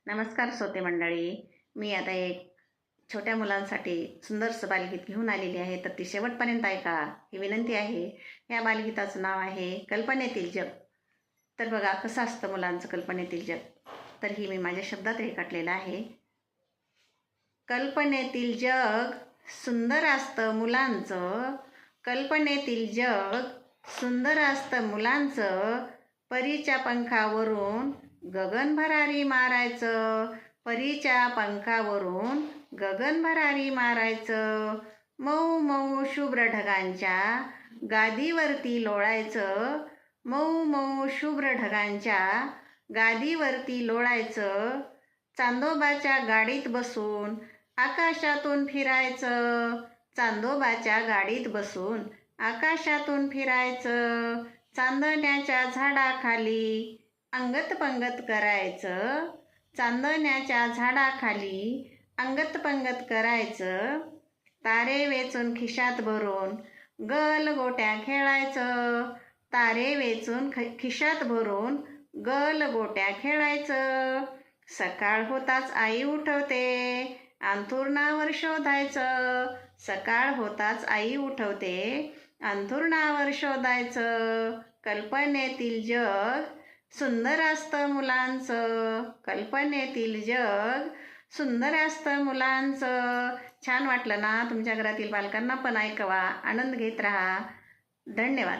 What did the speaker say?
नमस्कार श्रोते मंडळी. मी आता एक छोट्या मुलांसाठी सुंदरसं बालगीत घेऊन आलेली आहे, तर ती शेवटपर्यंत ऐका ही विनंती आहे. या बालगीताचं नाव आहे कल्पनेतील जग. तर बघा कसं असतं मुलांचं कल्पनेतील जग. तर ही मी माझ्या शब्दात रेखाटलेलं आहे. कल्पनेतील जग सुंदर असतं मुलांचं, कल्पनेतील जग सुंदर असतं मुलांचं. परीच्या पंखावरून गगन भरारी मारायचं, परीच्या पंखावरून गगन भरारी मारायचं. मऊ मऊ शुभ्र ढगांच्या गादीवरती लोळायचं, मऊ मऊ शुभ्र ढगांच्या गादीवरती लोळायचं. चांदोबाच्या गाडीत बसून आकाशातून फिरायचं, चांदोबाच्या गाडीत बसून आकाशातून फिरायचं. चांदण्याच्या झाडाखाली अंगत पंगत करायचं, चांदण्याच्या झाडाखाली अंगत पंगत करायचं. तारे वेचून खिशात भरून गल गोट्या खेळायचं, तारे वेचून खिशात भरून गल गोट्या खेळायचं. सकाळ होताच आई उठवते, अंथरुणावर शोधायचं, सकाळ होताच आई उठवते, अंथरुणावर शोधायचं. कल्पनेतील जग सुंदर असतं मुलांचं, कल्पनेतील जग सुंदर असतं मुलांचं. छान वाटलं ना? तुमच्या घरातील बालकांना पण ऐकवा, आनंद घेत राहा. धन्यवाद.